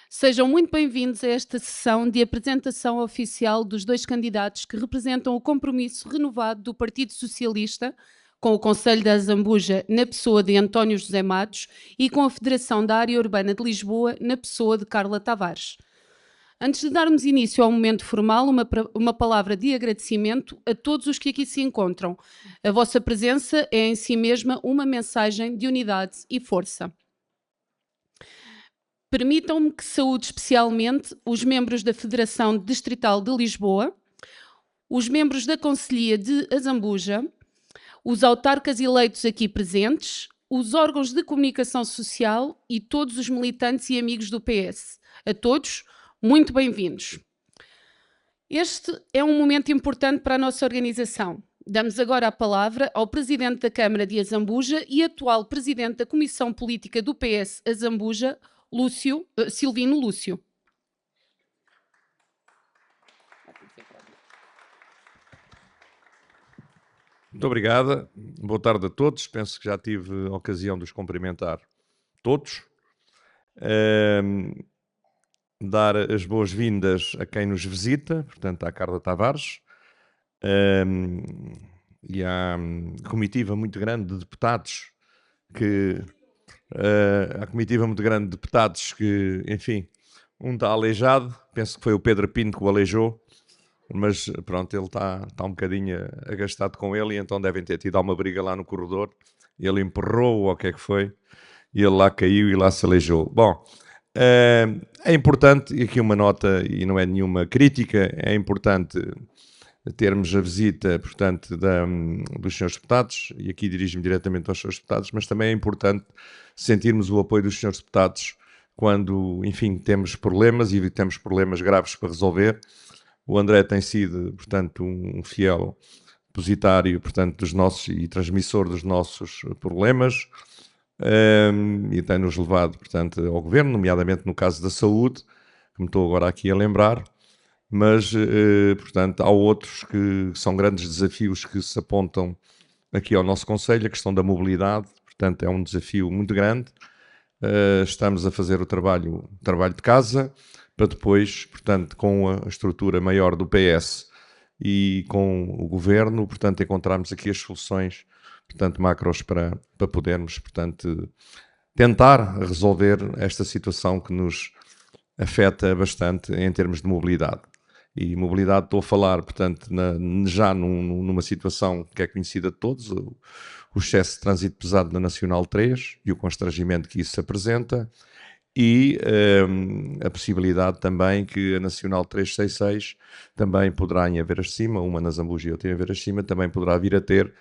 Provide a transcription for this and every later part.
Sejam muito bem-vindos a esta sessão de apresentação oficial dos dois candidatos que representam o compromisso renovado do Partido Socialista com o Conselho da Azambuja na pessoa de António José Matos e com a Federação da Área Urbana de Lisboa na pessoa de Carla Tavares. Antes de darmos início ao momento formal, uma palavra de agradecimento a todos os que aqui se encontram. A vossa presença é em si mesma uma mensagem de unidade e força. Permitam-me que saúde especialmente os membros da Federação Distrital de Lisboa, os membros da Conselhia de Azambuja, os autarcas eleitos aqui presentes, os órgãos de comunicação social e todos os militantes e amigos do PS. A todos, muito bem-vindos. Este é um momento importante para a nossa organização. Damos agora a palavra ao Presidente da Câmara de Azambuja e atual Presidente da Comissão Política do PS Azambuja, Silvino Lúcio. Muito obrigada. Boa tarde a todos. Penso que já tive a ocasião de os cumprimentar todos. Dar as boas-vindas a quem nos visita, portanto, à Carla Tavares, e à comitiva muito grande de deputados que... enfim, um está aleijado, penso que foi o Pedro Pinto que o aleijou, mas pronto, ele está um bocadinho agastado com ele e então devem ter tido uma briga lá no corredor, ele empurrou ou o que é que foi, e ele lá caiu e lá se aleijou. Bom, é importante, e aqui uma nota, e não é nenhuma crítica, é importante termos a visita, portanto, dos senhores deputados, e aqui dirijo-me diretamente aos senhores deputados, mas também é importante sentirmos o apoio dos senhores deputados quando, enfim, temos problemas e temos problemas graves para resolver. O André tem sido, portanto, um fiel depositário, portanto, dos nossos e transmissor dos nossos problemas, e tem-nos levado, portanto, ao governo, nomeadamente no caso da saúde, que me estou agora aqui a lembrar. Mas, portanto, há outros que são grandes desafios que se apontam aqui ao nosso Conselho, a questão da mobilidade, portanto, é um desafio muito grande. Estamos a fazer o trabalho de casa, para depois, portanto, com a estrutura maior do PS e com o Governo, portanto, encontrarmos aqui as soluções, portanto, macros para podermos, portanto, tentar resolver esta situação que nos afeta bastante em termos de mobilidade. E mobilidade estou a falar, portanto, já numa situação que é conhecida de todos, o excesso de trânsito pesado na Nacional 3 e o constrangimento que isso se apresenta, e a possibilidade também que a Nacional 366 também poderá em Averas-de-Cima, uma na Zambuja e outra em Averas-de-Cima, também poderá vir a ter,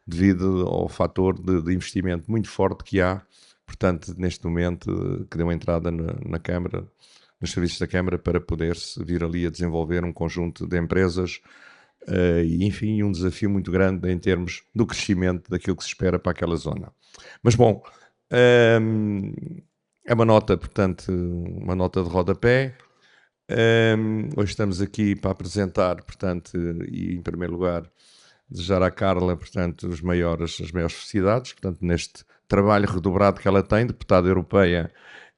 devido ao fator de investimento muito forte que há, portanto, neste momento, que deu entrada na Câmara, nos serviços da Câmara, para poder-se vir ali a desenvolver um conjunto de empresas e, enfim, um desafio muito grande em termos do crescimento daquilo que se espera para aquela zona. Mas, bom, é uma nota, portanto, uma nota de rodapé. Hoje estamos aqui para apresentar, portanto, e em primeiro lugar, desejar à Carla, portanto, as maiores felicidades, portanto, neste trabalho redobrado que ela tem, deputada europeia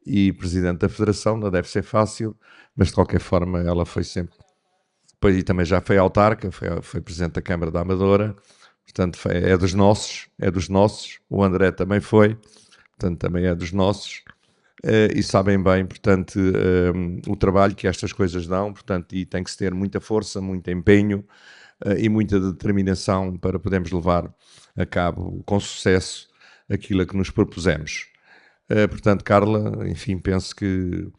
e Presidente da Federação. Não deve ser fácil, mas de qualquer forma ela foi sempre... Depois, e também já foi autarca, foi Presidente da Câmara da Amadora, portanto é dos nossos, o André também foi, portanto também é dos nossos, e sabem bem, portanto, o trabalho que estas coisas dão, portanto, e tem que se ter muita força, muito empenho e muita determinação para podermos levar a cabo com sucesso aquilo a que nos propusemos. Portanto, Carla, enfim, penso que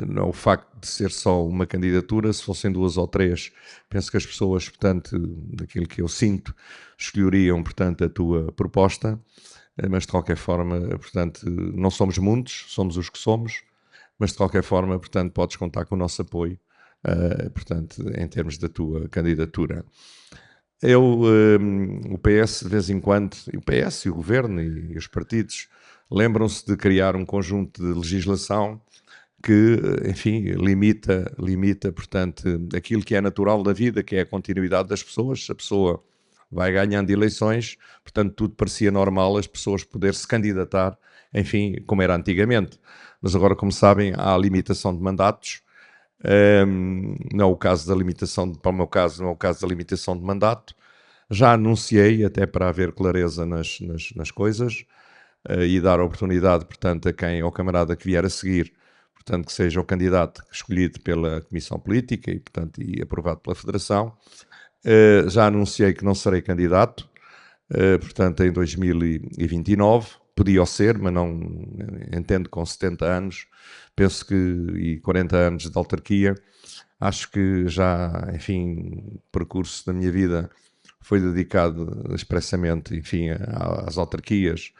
não é o facto de ser só uma candidatura, se fossem duas ou três, penso que as pessoas, portanto, daquilo que eu sinto, escolheriam, portanto, a tua proposta, mas de qualquer forma, portanto, não somos muitos, somos os que somos, mas de qualquer forma, portanto, podes contar com o nosso apoio, portanto, em termos da tua candidatura. O PS, de vez em quando, o PS e o Governo e os partidos, lembram-se de criar um conjunto de legislação que, enfim, limita, portanto, aquilo que é natural da vida, que é a continuidade das pessoas. A pessoa vai ganhando eleições, portanto, tudo parecia normal, as pessoas poder se candidatar, enfim, como era antigamente. mas agora, como sabem, há a limitação de mandatos. Não é o caso da limitação, para o meu caso, não é o caso da limitação de mandato. Já anunciei, até para haver clareza nas coisas, e dar a oportunidade, portanto, ao camarada que vier a seguir, portanto, que seja o candidato escolhido pela Comissão Política e, portanto, e aprovado pela Federação. Já anunciei que não serei candidato, portanto, em 2029. Podia ser, mas não entendo, com 70 anos, penso que, e 40 anos de autarquia, acho que já, enfim, o percurso da minha vida foi dedicado expressamente, enfim, às autarquias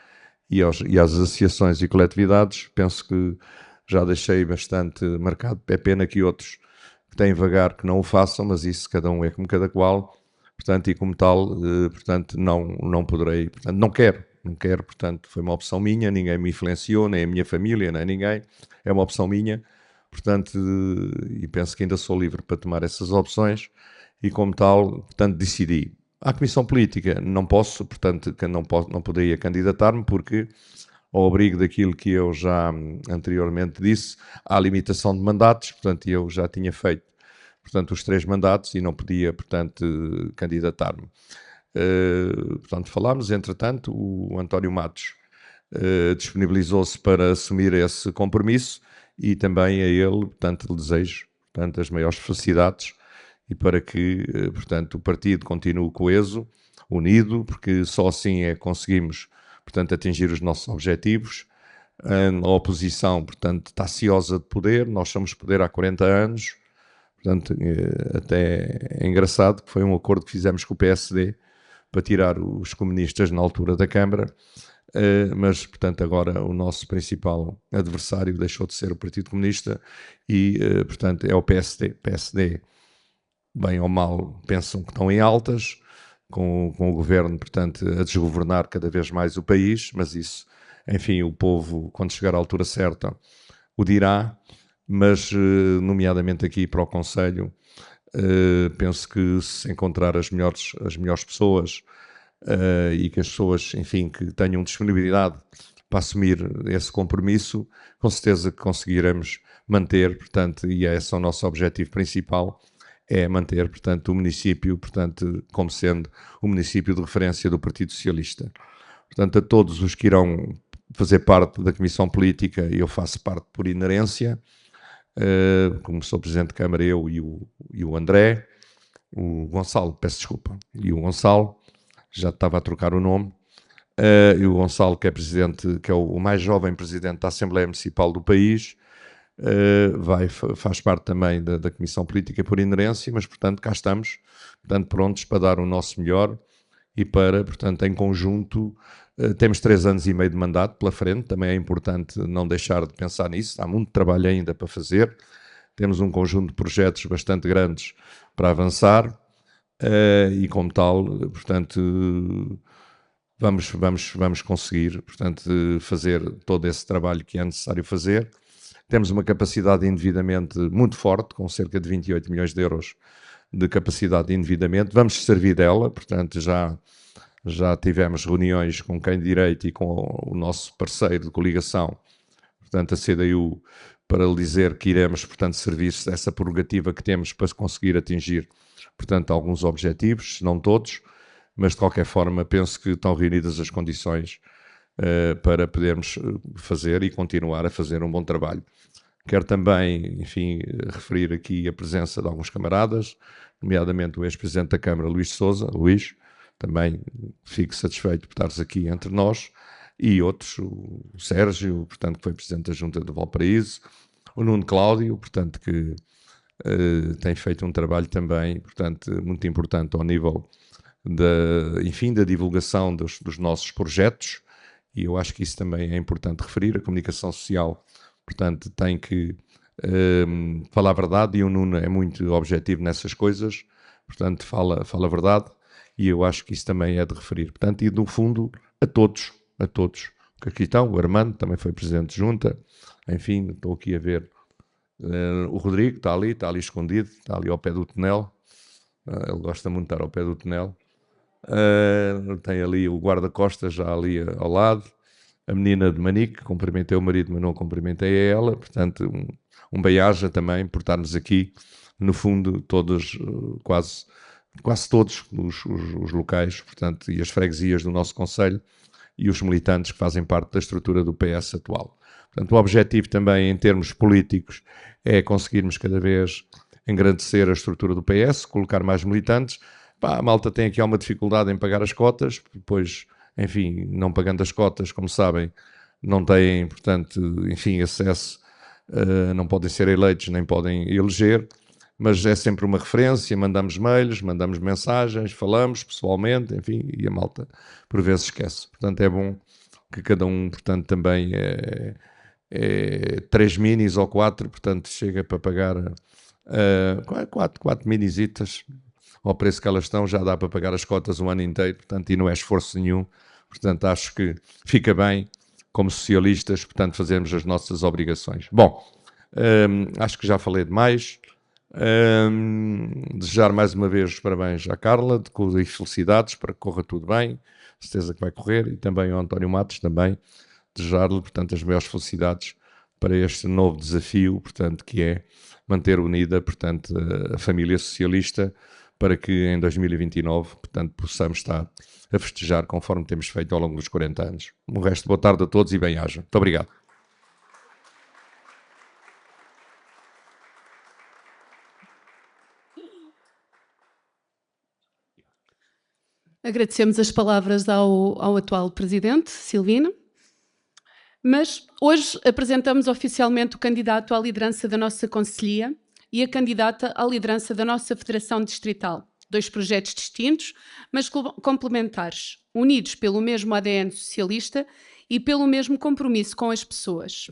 e às associações e coletividades. Penso que já deixei bastante marcado. É pena que outros que têm vagar que não o façam, mas isso cada um é como cada qual. Portanto, e como tal, portanto, não poderei, portanto, não quero, portanto, foi uma opção minha, ninguém me influenciou, nem a minha família, nem ninguém, é uma opção minha, portanto, e penso que ainda sou livre para tomar essas opções, e como tal, portanto, decidi. À Comissão Política não posso, portanto, não poderia candidatar-me, porque, ao abrigo daquilo que eu já anteriormente disse, há limitação de mandatos, portanto, eu já tinha feito, portanto, os 3 mandatos e não podia, portanto, candidatar-me. Portanto, falámos, entretanto, o António Matos disponibilizou-se para assumir esse compromisso, e também a ele, portanto, lhe desejo, portanto, as maiores felicidades, e para que, portanto, o partido continue coeso, unido, porque só assim é que conseguimos, portanto, atingir os nossos objetivos. A oposição, portanto, está ciosa de poder, nós somos poder há 40 anos, portanto, até é engraçado que foi um acordo que fizemos com o PSD para tirar os comunistas na altura da Câmara, mas, portanto, agora o nosso principal adversário deixou de ser o Partido Comunista e, portanto, é o PSD. PSD, bem ou mal, pensam que estão em altas, com o governo, portanto, a desgovernar cada vez mais o país, mas isso, enfim, o povo, quando chegar à altura certa, o dirá, mas, nomeadamente aqui para o Conselho, penso que se encontrar as melhores pessoas, e que as pessoas, enfim, que tenham disponibilidade para assumir esse compromisso, com certeza que conseguiremos manter, portanto, e esse é o nosso objetivo principal, é manter, portanto, o município, portanto, como sendo o município de referência do Partido Socialista. Portanto, a todos os que irão fazer parte da Comissão Política, eu faço parte por inerência, como sou Presidente de Câmara, eu e o André, o Gonçalo, peço desculpa, e o Gonçalo, já estava a trocar o nome, e o Gonçalo, que é presidente, que é o mais jovem presidente da Assembleia Municipal do país, faz parte também da Comissão Política por inerência, mas, portanto, cá estamos, portanto, prontos para dar o nosso melhor e para, portanto, em conjunto, temos 3 anos e meio de mandato pela frente, também é importante não deixar de pensar nisso, há muito trabalho ainda para fazer, temos um conjunto de projetos bastante grandes para avançar, e como tal, portanto, vamos conseguir, portanto, fazer todo esse trabalho que é necessário fazer. Temos uma capacidade de endividamento muito forte, com cerca de 28 milhões de euros de capacidade de endividamento. Vamos servir dela, portanto, já tivemos reuniões com quem de direito e com o nosso parceiro de coligação, portanto, a CDU, para lhe dizer que iremos, portanto, servir-se dessa prerrogativa que temos para conseguir atingir, portanto, alguns objetivos, não todos, mas de qualquer forma penso que estão reunidas as condições para podermos fazer e continuar a fazer um bom trabalho. Quero também, enfim, referir aqui a presença de alguns camaradas, nomeadamente o ex-presidente da Câmara, Luís Sousa. Luís, também fico satisfeito por estares aqui entre nós, e outros, o Sérgio, portanto, que foi presidente da Junta de Valparaíso, o Nuno Cláudio, portanto, que tem feito um trabalho também, portanto, muito importante ao nível da divulgação dos nossos projetos, e eu acho que isso também é importante referir. A comunicação social, portanto, tem que falar a verdade, e o Nuno é muito objetivo nessas coisas, portanto, fala a verdade, e eu acho que isso também é de referir. Portanto, e no fundo, a todos que aqui estão, o Armando também foi presidente de junta, enfim, estou aqui a ver o Rodrigo, está ali escondido, está ali ao pé do tonel, ele gosta muito de estar ao pé do tonel. Tem ali o guarda-costas já ali ao lado, a menina de Manique, cumprimentei o marido, mas não cumprimentei a ela, portanto, um bem-aja também por estarmos aqui, no fundo, todos, quase todos os locais, portanto, e as freguesias do nosso concelho e os militantes que fazem parte da estrutura do PS atual. Portanto, o objetivo também, em termos políticos, é conseguirmos cada vez engrandecer a estrutura do PS, colocar mais militantes. Pá, a malta tem aqui alguma dificuldade em pagar as cotas, depois, enfim, não pagando as cotas, como sabem, não têm, portanto, enfim, acesso, não podem ser eleitos, nem podem eleger, mas é sempre uma referência, mandamos mails, mandamos mensagens, falamos pessoalmente, enfim, e a malta por vezes esquece. Portanto, é bom que cada um, portanto, também 3 minis ou 4, portanto, chega para pagar 4 minisitas ao preço que elas estão, já dá para pagar as cotas um ano inteiro, portanto, e não é esforço nenhum. Portanto, acho que fica bem, como socialistas, portanto, fazermos as nossas obrigações. Bom, acho que já falei demais. Desejar mais uma vez os parabéns à Carla e felicidades para que corra tudo bem, certeza que vai correr, e também ao António Matos também desejar-lhe, portanto, as maiores felicidades para este novo desafio, portanto, que é manter unida, portanto, a família socialista, para que em 2029, portanto, possamos estar a festejar conforme temos feito ao longo dos 40 anos. O resto, boa tarde a todos e bem-aja. Muito obrigado. Agradecemos as palavras ao atual presidente, Silvino. Mas hoje apresentamos oficialmente o candidato à liderança da nossa concelhia e a candidata à liderança da nossa Federação Distrital. 2 projetos distintos, mas complementares, unidos pelo mesmo ADN socialista e pelo mesmo compromisso com as pessoas.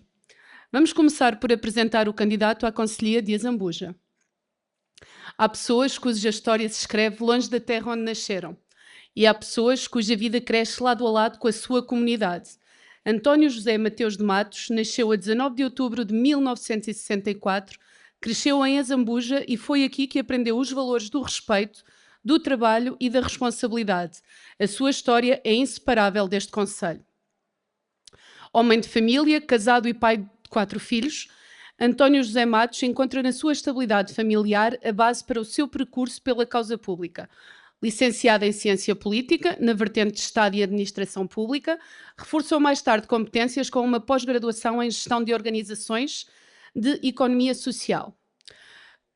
Vamos começar por apresentar o candidato à concelhia de Azambuja. Há pessoas cuja história se escreve longe da terra onde nasceram, e há pessoas cuja vida cresce lado a lado com a sua comunidade. António José Mateus de Matos nasceu a 19 de outubro de 1964, cresceu em Azambuja e foi aqui que aprendeu os valores do respeito, do trabalho e da responsabilidade. A sua história é inseparável deste concelho. Homem de família, casado e pai de 4 filhos, António José Matos encontra na sua estabilidade familiar a base para o seu percurso pela causa pública. Licenciado em Ciência Política, na vertente de Estado e Administração Pública, reforçou mais tarde competências com uma pós-graduação em Gestão de Organizações de Economia Social.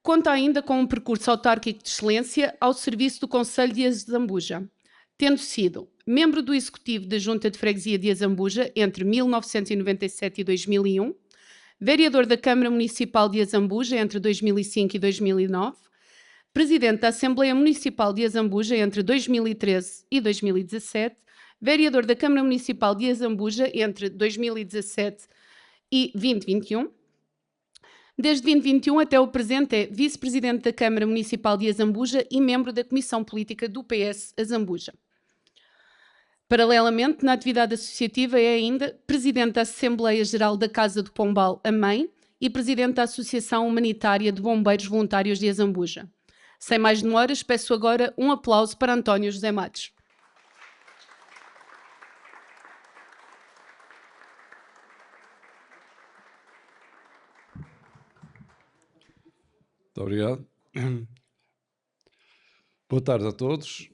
Conta ainda com um percurso autárquico de excelência ao serviço do Concelho de Azambuja, tendo sido membro do Executivo da Junta de Freguesia de Azambuja entre 1997 e 2001, vereador da Câmara Municipal de Azambuja entre 2005 e 2009, presidente da Assembleia Municipal de Azambuja entre 2013 e 2017, vereador da Câmara Municipal de Azambuja entre 2017 e 2021. Desde 2021 até o presente é vice-presidente da Câmara Municipal de Azambuja e membro da Comissão Política do PS Azambuja. Paralelamente, na atividade associativa é ainda presidente da Assembleia Geral da Casa do Pombal, a MEI, e presidente da Associação Humanitária de Bombeiros Voluntários de Azambuja. Sem mais demoras, peço agora um aplauso para António José Matos. Muito obrigado. Boa tarde a todos.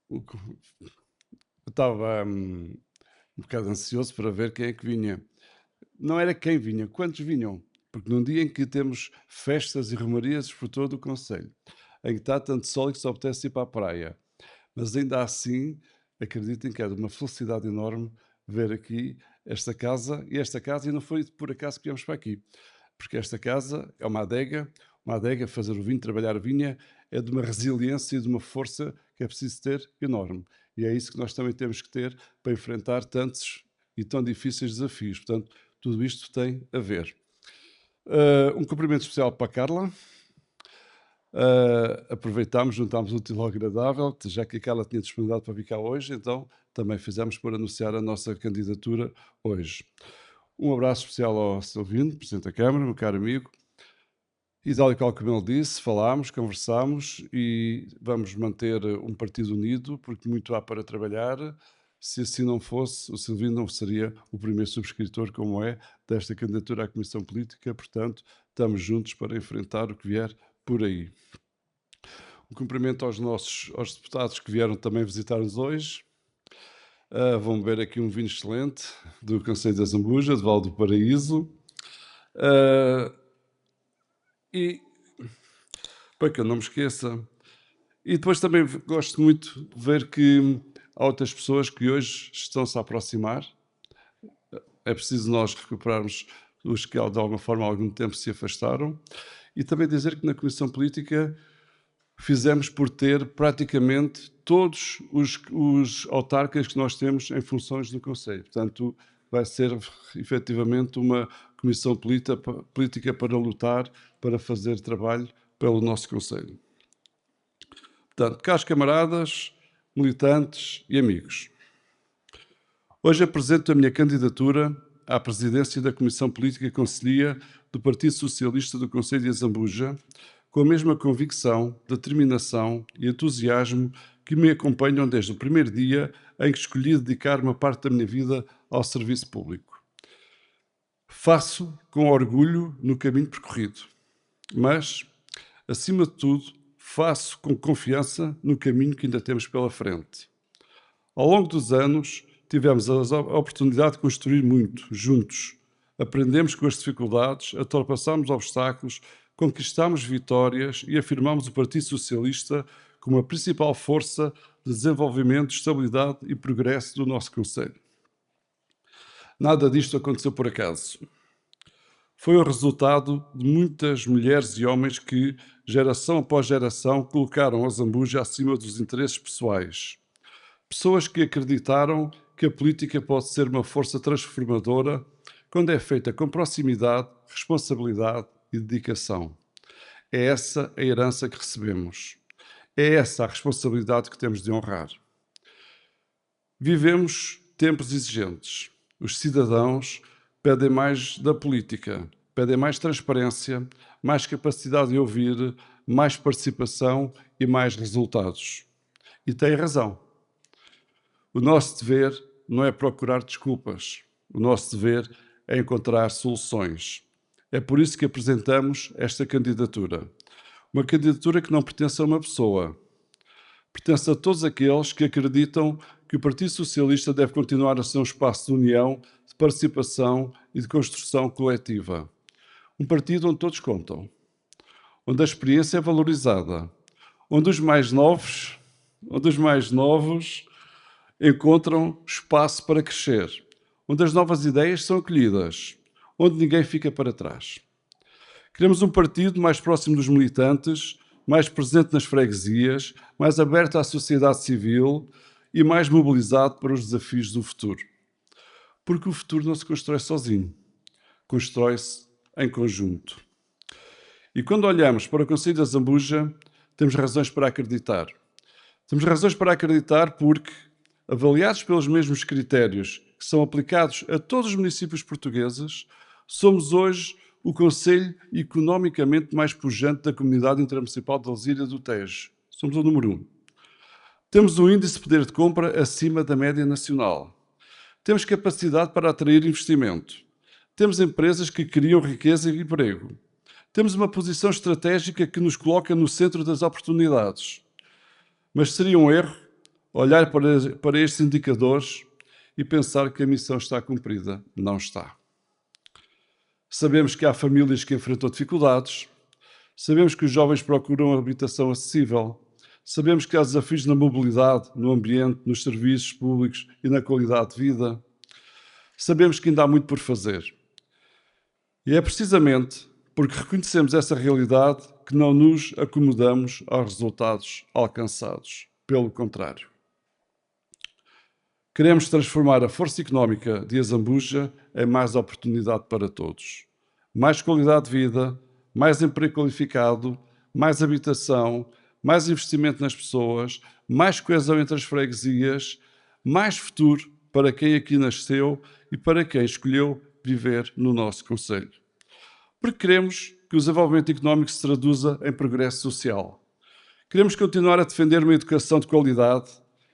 Eu estava um bocado ansioso para ver quem é que vinha. Não era quem vinha, quantos vinham. Porque num dia em que temos festas e romarias por todo o concelho, em que está tanto sol que só apetece ir para a praia, mas ainda assim, acreditem que é de uma felicidade enorme ver aqui esta casa, e não foi por acaso que viemos para aqui, porque esta casa é uma adega, fazer o vinho, trabalhar a vinha, é de uma resiliência e de uma força que é preciso ter enorme. E é isso que nós também temos que ter para enfrentar tantos e tão difíceis desafios. Portanto, tudo isto tem a ver. Um cumprimento especial para a Carla. Aproveitámos, juntámos o útil ao agradável, já que a Carla tinha disponibilidade para vir cá hoje, então também fizemos por anunciar a nossa candidatura hoje. Um abraço especial ao Silvino, Presidente da Câmara, meu caro amigo. E tal e qual como ele disse, falámos, conversámos e vamos manter um partido unido, porque muito há para trabalhar, Se assim não fosse, o Silvino não seria o primeiro subscritor, como é, desta candidatura à Comissão Política. Portanto, estamos juntos para enfrentar o que vier por aí. Um cumprimento aos deputados que vieram também visitar-nos hoje. Vão beber aqui um vinho excelente do Conselho da Zambuja, de Val do Paraíso. E, para que eu não me esqueça, e depois também gosto muito de ver que há outras pessoas que hoje estão-se a aproximar. É preciso nós recuperarmos os que de alguma forma há algum tempo se afastaram. E também dizer que na Comissão Política fizemos por ter praticamente todos os autarcas que nós temos em funções do Conselho. Portanto, vai ser efetivamente uma Comissão Política para lutar, para fazer trabalho pelo nosso Conselho. Portanto, caros camaradas, militantes e amigos, hoje apresento a minha candidatura à presidência da Comissão Política e Conselhia do Partido Socialista do Concelho de Zambuja, com a mesma convicção, determinação e entusiasmo que me acompanham desde o primeiro dia em que escolhi dedicar uma parte da minha vida ao serviço público. Faço com orgulho no caminho percorrido, mas, acima de tudo, faço com confiança no caminho que ainda temos pela frente. Ao longo dos anos, tivemos a oportunidade de construir muito, juntos. Aprendemos com as dificuldades, ultrapassamos obstáculos, conquistámos vitórias e afirmamos o Partido Socialista como a principal força de desenvolvimento, estabilidade e progresso do nosso Concelho. Nada disto aconteceu por acaso. Foi o resultado de muitas mulheres e homens que, geração após geração, colocaram a Zambuja acima dos interesses pessoais. Pessoas que acreditaram que a política pode ser uma força transformadora quando é feita com proximidade, responsabilidade e dedicação. É essa a herança que recebemos. É essa a responsabilidade que temos de honrar. Vivemos tempos exigentes. Os cidadãos pedem mais da política, pedem mais transparência, mais capacidade de ouvir, mais participação e mais resultados. E têm razão. O nosso dever não é procurar desculpas. O nosso dever é encontrar soluções. É por isso que apresentamos esta candidatura. Uma candidatura que não pertence a uma pessoa. Pertence a todos aqueles que acreditam que o Partido Socialista deve continuar a ser um espaço de união, de participação e de construção coletiva. Um partido onde todos contam, onde a experiência é valorizada, onde os mais novos encontram espaço para crescer, onde as novas ideias são acolhidas, onde ninguém fica para trás. Queremos um partido mais próximo dos militantes, mais presente nas freguesias, mais aberto à sociedade civil e mais mobilizado para os desafios do futuro. Porque o futuro não se constrói sozinho, constrói-se em conjunto. E quando olhamos para o Concelho da Zambuja, temos razões para acreditar. Temos razões para acreditar porque, avaliados pelos mesmos critérios que são aplicados a todos os municípios portugueses, somos hoje o concelho economicamente mais pujante da comunidade intermunicipal de Alzira do Tejo. Somos o número 1. Temos um índice de poder de compra acima da média nacional. Temos capacidade para atrair investimento. Temos empresas que criam riqueza e emprego. Temos uma posição estratégica que nos coloca no centro das oportunidades. Mas seria um erro olhar para estes indicadores e pensar que a missão está cumprida. Não está. Sabemos que há famílias que enfrentam dificuldades, sabemos que os jovens procuram habitação acessível, sabemos que há desafios na mobilidade, no ambiente, nos serviços públicos e na qualidade de vida. Sabemos que ainda há muito por fazer. E é precisamente porque reconhecemos essa realidade que não nos acomodamos aos resultados alcançados. Pelo contrário. Queremos transformar a força económica de Zambuja em mais oportunidade para todos. Mais qualidade de vida, mais emprego qualificado, mais habitação, mais investimento nas pessoas, mais coesão entre as freguesias, mais futuro para quem aqui nasceu e para quem escolheu viver no nosso concelho. Porque queremos que o desenvolvimento económico se traduza em progresso social. Queremos continuar a defender uma educação de qualidade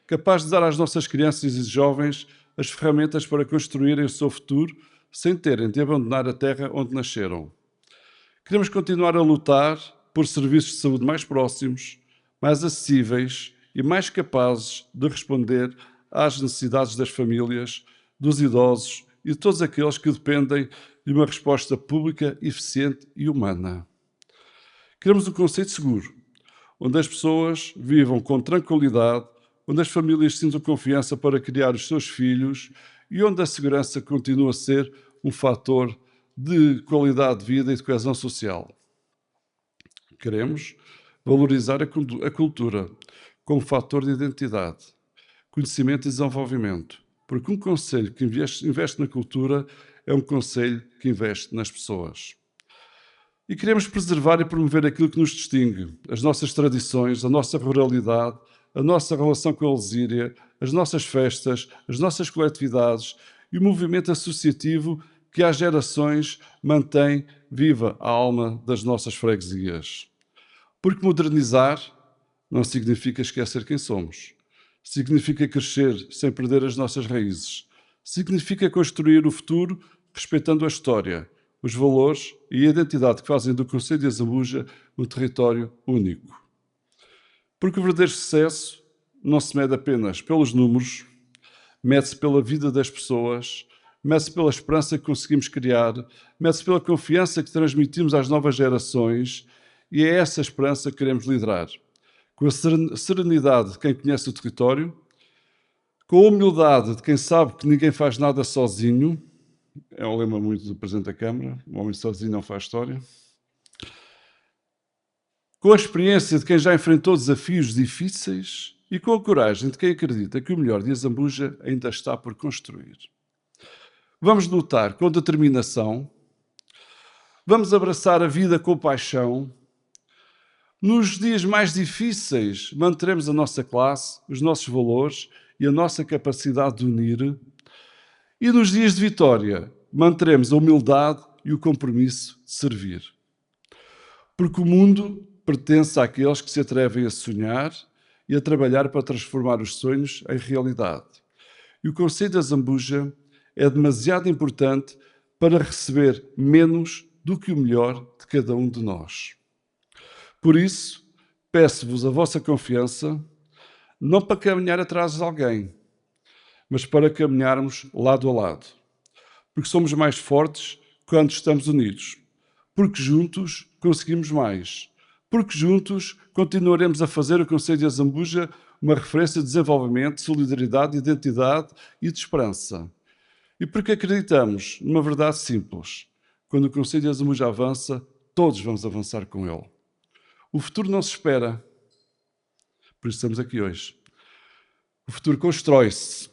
capaz de dar às nossas crianças e jovens as ferramentas para construírem o seu futuro sem terem de abandonar a terra onde nasceram. Queremos continuar a lutar por serviços de saúde mais próximos, mais acessíveis e mais capazes de responder às necessidades das famílias, dos idosos e de todos aqueles que dependem de uma resposta pública, eficiente e humana. Queremos um conceito seguro, onde as pessoas vivam com tranquilidade, onde as famílias sintam confiança para criar os seus filhos e onde a segurança continua a ser um fator de qualidade de vida e de coesão social. Queremos valorizar a cultura como fator de identidade, conhecimento e desenvolvimento, porque um concelho que investe na cultura é um concelho que investe nas pessoas. E queremos preservar e promover aquilo que nos distingue, as nossas tradições, a nossa ruralidade, a nossa relação com a Alzíria, as nossas festas, as nossas coletividades e o movimento associativo que há gerações mantém viva a alma das nossas freguesias. Porque modernizar não significa esquecer quem somos. Significa crescer sem perder as nossas raízes. Significa construir o futuro respeitando a história, os valores e a identidade que fazem do concelho de Azambuja um território único. Porque o verdadeiro sucesso não se mede apenas pelos números, mede-se pela vida das pessoas, mede-se pela esperança que conseguimos criar, mede-se pela confiança que transmitimos às novas gerações e é essa esperança que queremos liderar. Com a serenidade de quem conhece o território, com a humildade de quem sabe que ninguém faz nada sozinho, é um lema muito do Presidente da Câmara, o homem sozinho não faz história, com a experiência de quem já enfrentou desafios difíceis e com a coragem de quem acredita que o melhor de Azambuja ainda está por construir. Vamos lutar com determinação, vamos abraçar a vida com paixão. Nos dias mais difíceis, manteremos a nossa classe, os nossos valores e a nossa capacidade de unir. E nos dias de vitória, manteremos a humildade e o compromisso de servir. Porque o mundo pertence àqueles que se atrevem a sonhar e a trabalhar para transformar os sonhos em realidade. E o concelho de Azambuja é demasiado importante para receber menos do que o melhor de cada um de nós. Por isso, peço-vos a vossa confiança, não para caminhar atrás de alguém, mas para caminharmos lado a lado. Porque somos mais fortes quando estamos unidos. Porque juntos conseguimos mais. Porque juntos continuaremos a fazer o concelho de Azambuja uma referência de desenvolvimento, de solidariedade, de identidade e de esperança. E porque acreditamos numa verdade simples. Quando o concelho de Azambuja avança, todos vamos avançar com ele. O futuro não se espera. Por isso estamos aqui hoje. O futuro constrói-se.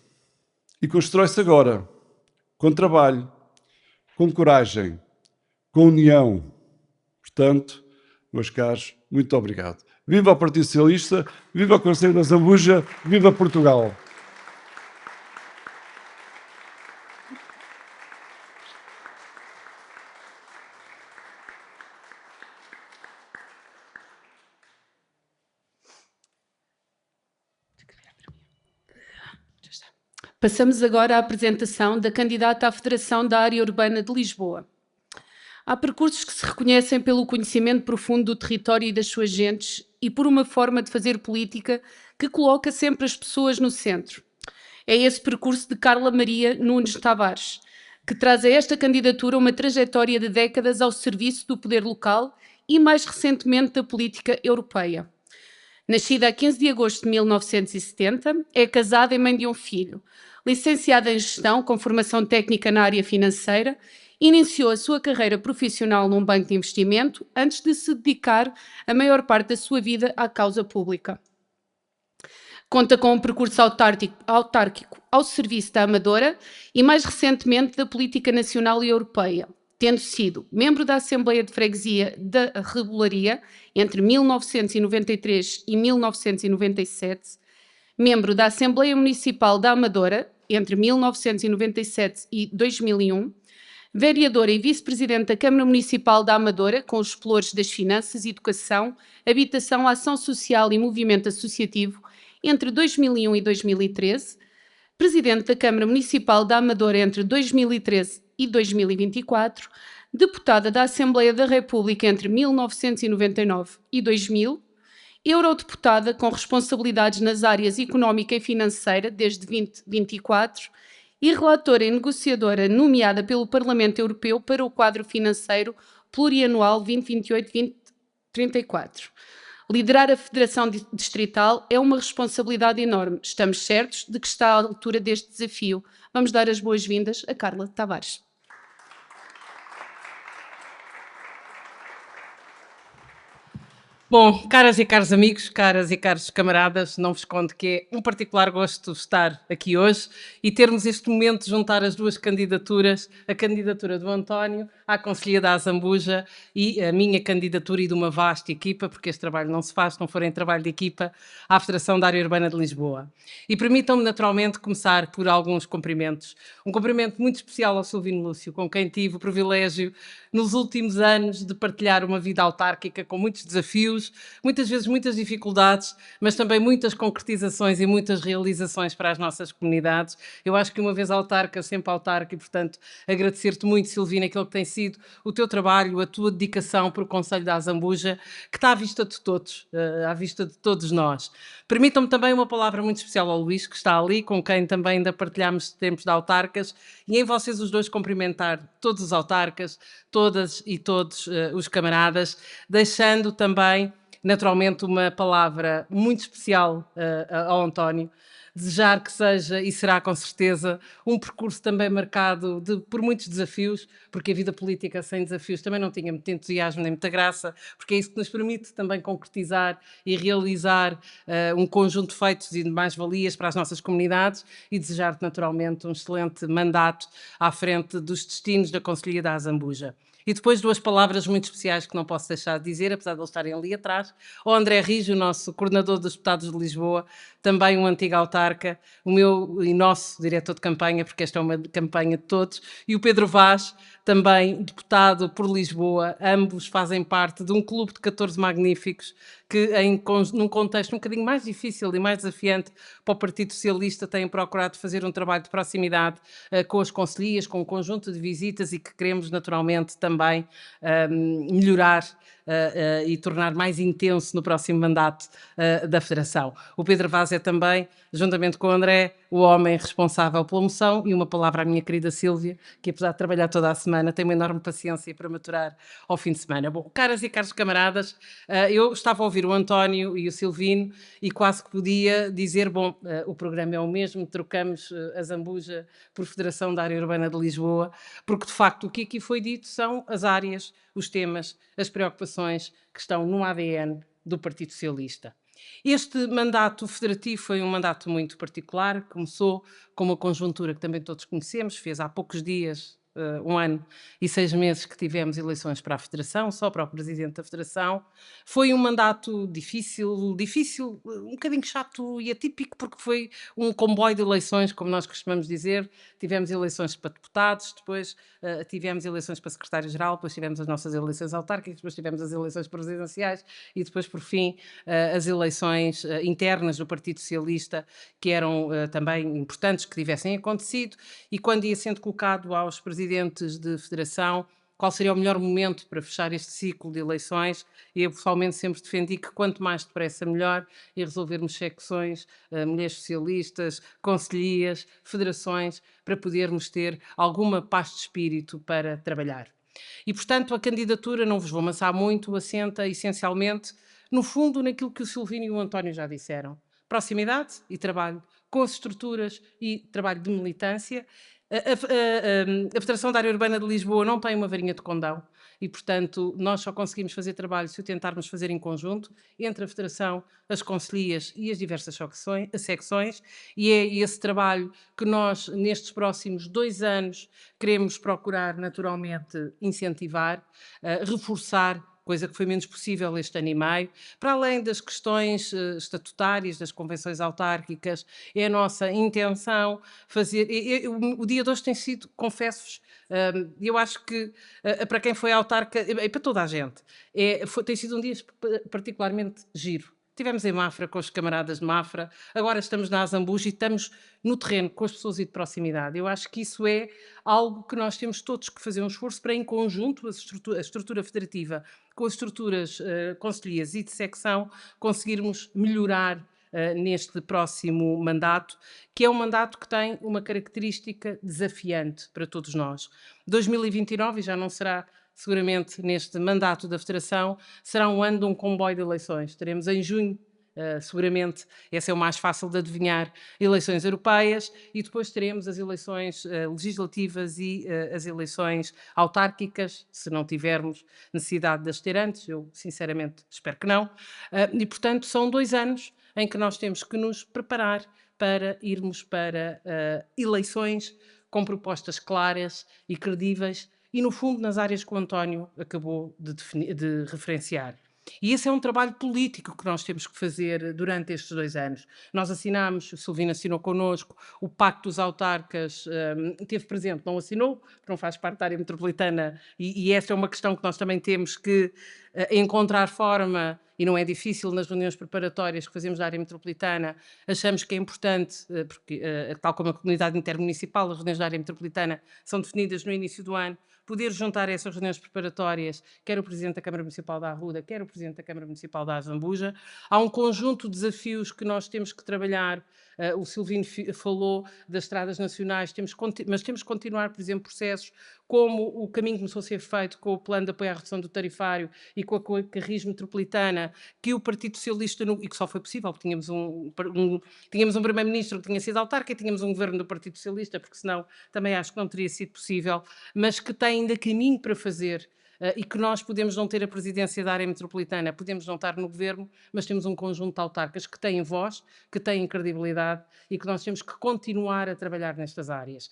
E constrói-se agora. Com trabalho, com coragem, com união. Portanto, meus caros, muito obrigado. Viva o Partido Socialista, viva o Concelho de Azambuja, viva Portugal! Passamos agora à apresentação da candidata à Federação da Área Urbana de Lisboa. Há percursos que se reconhecem pelo conhecimento profundo do território e das suas gentes e por uma forma de fazer política que coloca sempre as pessoas no centro. É esse percurso de Carla Maria Nunes Tavares, que traz a esta candidatura uma trajetória de décadas ao serviço do poder local e, mais recentemente, da política europeia. Nascida a 15 de agosto de 1970, é casada e mãe de um filho. Licenciada em Gestão, com formação técnica na área financeira, iniciou a sua carreira profissional num banco de investimento antes de se dedicar a maior parte da sua vida à causa pública. Conta com um percurso autárquico ao serviço da Amadora e, mais recentemente, da política nacional e europeia, tendo sido membro da Assembleia de Freguesia da Rebolaria entre 1993 e 1997, membro da Assembleia Municipal da Amadora entre 1997 e 2001, vereadora e vice-presidente da Câmara Municipal da Amadora, com os pelouros das finanças, educação, habitação, ação social e movimento associativo, entre 2001 e 2013, presidente da Câmara Municipal da Amadora entre 2013 e 2024, deputada da Assembleia da República entre 1999 e 2000, eurodeputada com responsabilidades nas áreas económica e financeira desde 2024 e relatora e negociadora nomeada pelo Parlamento Europeu para o quadro financeiro plurianual 2028-2034. Liderar a Federação Distrital é uma responsabilidade enorme. Estamos certos de que está à altura deste desafio. Vamos dar as boas-vindas a Carla Tavares. Bom, caras e caros amigos, caras e caros camaradas, não vos escondo que é um particular gosto estar aqui hoje e termos este momento de juntar as duas candidaturas, a candidatura do António à Conselhia da Azambuja e a minha candidatura e de uma vasta equipa, porque este trabalho não se faz se não for em trabalho de equipa, à Federação da Área Urbana de Lisboa. E permitam-me naturalmente começar por alguns cumprimentos. Um cumprimento muito especial ao Silvino Lúcio, com quem tive o privilégio nos últimos anos de partilhar uma vida autárquica com muitos desafios, muitas vezes muitas dificuldades, mas também muitas concretizações e muitas realizações para as nossas comunidades. Eu acho que uma vez autarca, sempre autarca, e portanto agradecer-te muito, Silvina, aquilo que tem sido o teu trabalho, a tua dedicação para o Conselho da Azambuja, que está à vista de todos, à vista de todos nós. Permitam-me também uma palavra muito especial ao Luís, que está ali, com quem também ainda partilhámos tempos de autarcas, e em vocês os dois cumprimentar todos os autarcas, todas e todos os camaradas, deixando também, naturalmente, uma palavra muito especial ao António, desejar que seja, e será com certeza, um percurso também marcado por muitos desafios, porque a vida política sem desafios também não tinha muito entusiasmo nem muita graça, porque é isso que nos permite também concretizar e realizar um conjunto de feitos e de mais-valias para as nossas comunidades e desejar-te naturalmente um excelente mandato à frente dos destinos da Conselhia da Azambuja. E depois duas palavras muito especiais que não posso deixar de dizer, apesar de eles estarem ali atrás, ao André Rijo, o nosso coordenador dos deputados de Lisboa, também um antigo autarca, o meu e nosso diretor de campanha, porque esta é uma campanha de todos, e o Pedro Vaz, também deputado por Lisboa. Ambos fazem parte de um clube de 14 magníficos que, num contexto um bocadinho mais difícil e mais desafiante para o Partido Socialista, têm procurado fazer um trabalho de proximidade com as concelhias, com um conjunto de visitas e que queremos naturalmente também melhorar e tornar mais intenso no próximo mandato da Federação. O Pedro Vaz é também, juntamente com o André, o homem responsável pela moção, e uma palavra à minha querida Sílvia, que apesar de trabalhar toda a semana, tem uma enorme paciência para maturar ao fim de semana. Bom, caras e caros camaradas, eu estava a ouvir o António e o Silvino e quase que podia dizer, bom, o programa é o mesmo, trocamos a Zambuja por Federação da Área Urbana de Lisboa, porque de facto o que aqui foi dito são as áreas, os temas, as preocupações que estão no ADN do Partido Socialista. Este mandato federativo foi um mandato muito particular, começou com uma conjuntura que também todos conhecemos, fez há poucos dias, 1 ano e 6 meses que tivemos eleições para a Federação, só para o Presidente da Federação. Foi um mandato difícil, um bocadinho chato e atípico, porque foi um comboio de eleições, como nós costumamos dizer. Tivemos eleições para deputados, depois tivemos eleições para secretário-geral, depois tivemos as nossas eleições autárquicas, depois tivemos as eleições presidenciais e depois, por fim, as eleições internas do Partido Socialista, que eram também importantes que tivessem acontecido, e quando ia sendo colocado aos presidentes de federação qual seria o melhor momento para fechar este ciclo de eleições, e eu pessoalmente sempre defendi que quanto mais depressa melhor, e resolvermos secções, mulheres socialistas, concelhias, federações, para podermos ter alguma paz de espírito para trabalhar. E, portanto, a candidatura, não vos vou amassar muito, assenta essencialmente, no fundo, naquilo que o Silvino e o António já disseram. Proximidade e trabalho com as estruturas e trabalho de militância. A Federação da Área Urbana de Lisboa não tem uma varinha de condão e, portanto, nós só conseguimos fazer trabalho se o tentarmos fazer em conjunto entre a Federação, as concelhias e as diversas secções, e é esse trabalho que nós, nestes próximos 2 anos, queremos procurar naturalmente incentivar, reforçar, coisa que foi menos possível este ano e meio, para além das questões estatutárias, das convenções autárquicas. É a nossa intenção fazer... O dia de hoje tem sido, confesso-vos, eu acho que para quem foi autarca, e para toda a gente, tem sido um dia particularmente giro. Tivemos em Mafra com os camaradas de Mafra, agora estamos na Azambuja e estamos no terreno com as pessoas e de proximidade. Eu acho que isso é algo que nós temos todos que fazer um esforço para, em conjunto, a estrutura federativa com as estruturas concelhias e de secção, conseguirmos melhorar neste próximo mandato, que é um mandato que tem uma característica desafiante para todos nós. 2029, e já não será seguramente neste mandato da Federação, será um ano de um comboio de eleições. Teremos em junho, seguramente, esse é o mais fácil de adivinhar, eleições europeias, e depois teremos as eleições legislativas e as eleições autárquicas, se não tivermos necessidade de as ter antes, eu sinceramente espero que não. E, portanto, são 2 anos em que nós temos que nos preparar para irmos para eleições com propostas claras e credíveis e, no fundo, nas áreas que o António acabou de referenciar. E esse é um trabalho político que nós temos que fazer durante estes 2 anos. Nós assinámos, o Silvino assinou connosco, o Pacto dos Autarcas teve presente, não assinou, porque não faz parte da área metropolitana, e essa é uma questão que nós também temos que encontrar forma, e não é difícil nas reuniões preparatórias que fazemos da área metropolitana, achamos que é importante, porque tal como a comunidade intermunicipal, as reuniões da área metropolitana são definidas no início do ano, poder juntar a essas reuniões preparatórias, quer o Presidente da Câmara Municipal da Arruda, quer o Presidente da Câmara Municipal da Azambuja. Há um conjunto de desafios que nós temos que trabalhar. O Silvino falou das estradas nacionais, mas temos que continuar, por exemplo, processos como o caminho começou a ser feito com o plano de apoio à redução do tarifário e com a Carris Metropolitana, que o Partido Socialista, e que só foi possível, porque tínhamos um Primeiro-Ministro que tinha sido autarca e tínhamos um Governo do Partido Socialista, porque senão também acho que não teria sido possível, mas que tem ainda caminho para fazer. E que nós podemos não ter a presidência da área metropolitana, podemos não estar no governo, mas temos um conjunto de autarcas que têm voz, que têm credibilidade e que nós temos que continuar a trabalhar nestas áreas.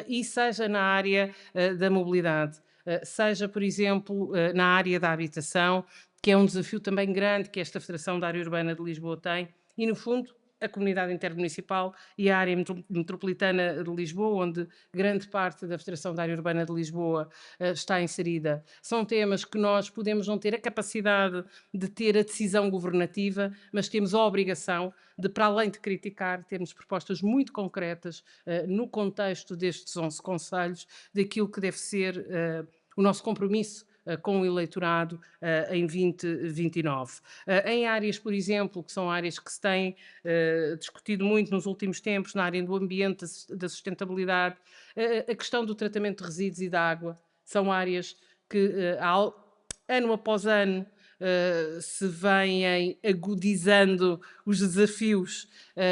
E seja na área da mobilidade, seja, por exemplo, na área da habitação, que é um desafio também grande que esta Federação da Área Urbana de Lisboa tem, e no fundo, a comunidade intermunicipal e a área metropolitana de Lisboa, onde grande parte da Federação da Área Urbana de Lisboa está inserida. São temas que nós podemos não ter a capacidade de ter a decisão governativa, mas temos a obrigação de, para além de criticar, termos propostas muito concretas no contexto destes 11 concelhos, daquilo que deve ser o nosso compromisso com o eleitorado em 2029. Em áreas, por exemplo, que são áreas que se têm discutido muito nos últimos tempos, na área do ambiente, da sustentabilidade, a questão do tratamento de resíduos e da água, são áreas que, ano após ano, se vêm agudizando os desafios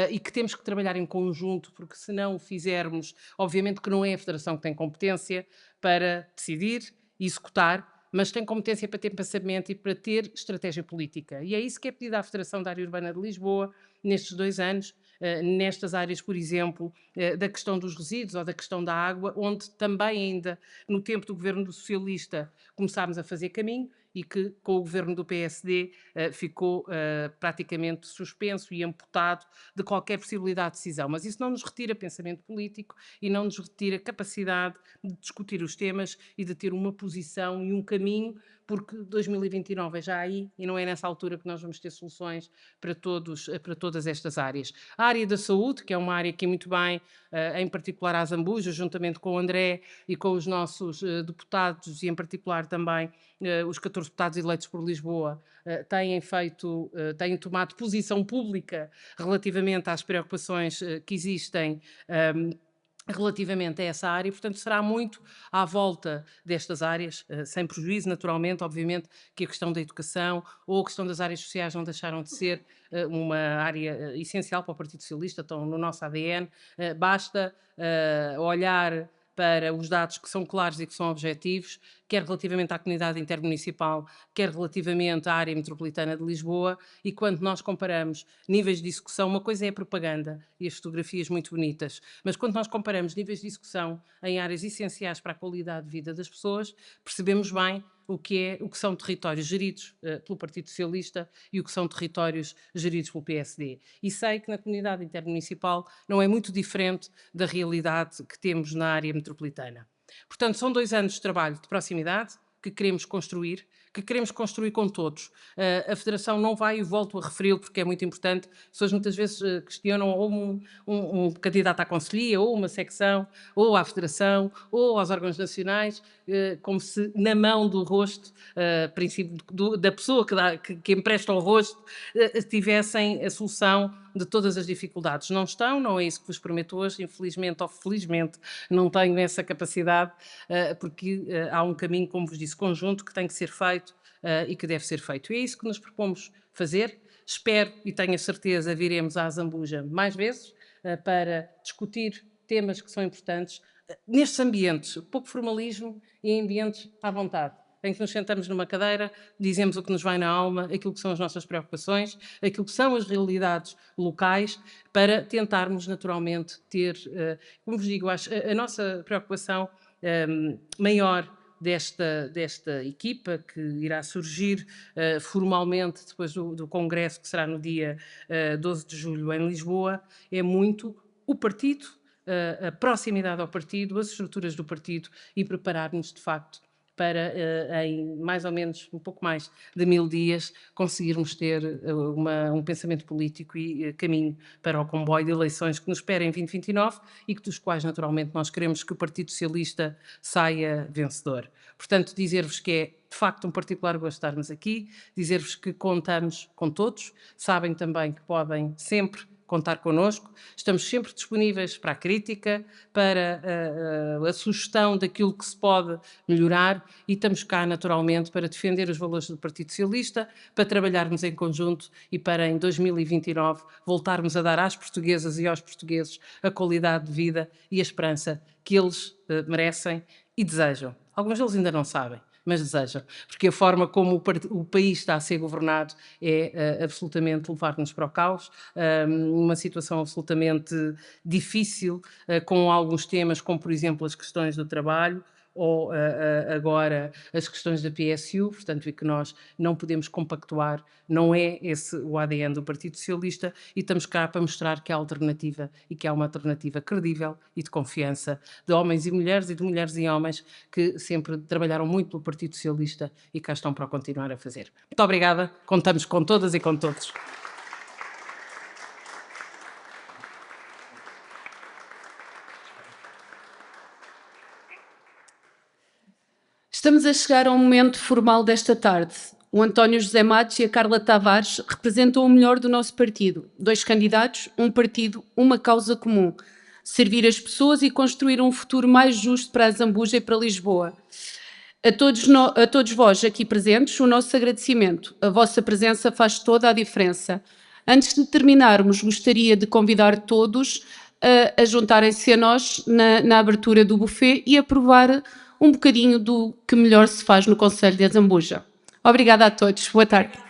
e que temos que trabalhar em conjunto, porque se não o fizermos, obviamente que não é a Federação que tem competência para decidir e executar, mas tem competência para ter pensamento e para ter estratégia política. E é isso que é pedido à Federação da Área Urbana de Lisboa nestes 2 anos, nestas áreas, por exemplo, da questão dos resíduos ou da questão da água, onde também ainda no tempo do governo do socialista começámos a fazer caminho e que com o governo do PSD ficou praticamente suspenso e amputado de qualquer possibilidade de decisão. Mas isso não nos retira pensamento político e não nos retira capacidade de discutir os temas e de ter uma posição e um caminho, porque 2029 é já aí e não é nessa altura que nós vamos ter soluções para todas estas áreas. A área da saúde, que é uma área que é muito bem, em particular a Azambuja, juntamente com o André e com os nossos deputados e em particular também os 14 deputados eleitos por Lisboa, têm tomado posição pública relativamente às preocupações que existem relativamente a essa área, portanto será muito à volta destas áreas, sem prejuízo naturalmente, obviamente que a questão da educação ou a questão das áreas sociais não deixaram de ser uma área essencial para o Partido Socialista, estão no nosso ADN, basta olhar para os dados que são claros e que são objetivos, quer relativamente à comunidade intermunicipal, quer relativamente à área metropolitana de Lisboa, e quando nós comparamos níveis de execução, uma coisa é a propaganda e as fotografias muito bonitas, mas quando nós comparamos níveis de execução em áreas essenciais para a qualidade de vida das pessoas, percebemos bem o que são territórios geridos pelo Partido Socialista e o que são territórios geridos pelo PSD. E sei que na comunidade intermunicipal não é muito diferente da realidade que temos na área metropolitana. Portanto, são 2 anos de trabalho de proximidade que queremos construir, que queremos construir com todos. A Federação não vai, e volto a referi-lo porque é muito importante, as pessoas muitas vezes questionam ou um candidato à Conselhia, ou uma secção, ou à Federação, ou aos órgãos nacionais, como se na mão do rosto, princípio da pessoa que empresta o rosto, tivessem a solução de todas as dificuldades. Não estão, não é isso que vos prometo hoje, infelizmente ou felizmente não tenho essa capacidade, porque há um caminho, como vos disse, conjunto, que tem que ser feito e que deve ser feito. E é isso que nos propomos fazer. Espero e tenho a certeza viremos à Zambuja mais vezes para discutir temas que são importantes nestes ambientes, pouco formalismo e em ambientes à vontade, em que nos sentamos numa cadeira, dizemos o que nos vai na alma, aquilo que são as nossas preocupações, aquilo que são as realidades locais, para tentarmos naturalmente ter, como vos digo, a nossa preocupação maior desta equipa, que irá surgir formalmente depois do congresso, que será no dia 12 de julho em Lisboa, é muito o partido, a proximidade ao partido, as estruturas do partido e preparar-nos, de facto, para, em mais ou menos um pouco mais de 1000 dias, conseguirmos ter um pensamento político e caminho para o comboio de eleições que nos espera em 2029 e dos quais, naturalmente, nós queremos que o Partido Socialista saia vencedor. Portanto, dizer-vos que é, de facto, um particular gosto estarmos aqui, dizer-vos que contamos com todos, sabem também que podem sempre contar connosco, estamos sempre disponíveis para a crítica, para a sugestão daquilo que se pode melhorar e estamos cá naturalmente para defender os valores do Partido Socialista, para trabalharmos em conjunto e para em 2029 voltarmos a dar às portuguesas e aos portugueses a qualidade de vida e a esperança que eles merecem e desejam. Alguns deles ainda não sabem, mas desejam, porque a forma como o país está a ser governado é absolutamente levar-nos para o caos, uma situação absolutamente difícil, com alguns temas, como por exemplo as questões do trabalho, ou agora as questões da PSU, portanto, e que nós não podemos compactuar, não é esse o ADN do Partido Socialista, e estamos cá para mostrar que há alternativa e que há uma alternativa credível e de confiança de homens e mulheres e homens que sempre trabalharam muito pelo Partido Socialista e cá estão para o continuar a fazer. Muito obrigada, contamos com todas e com todos. Estamos a chegar ao momento formal desta tarde. O António José Matos e a Carla Tavares representam o melhor do nosso partido. 2 candidatos, um partido, uma causa comum. Servir as pessoas e construir um futuro mais justo para a Zambuja e para Lisboa. A todos vós aqui presentes, o nosso agradecimento. A vossa presença faz toda a diferença. Antes de terminarmos, gostaria de convidar todos a juntarem-se a nós na abertura do buffet e a provar um bocadinho do que melhor se faz no Concelho de Zambuja. Obrigada a todos. Boa tarde.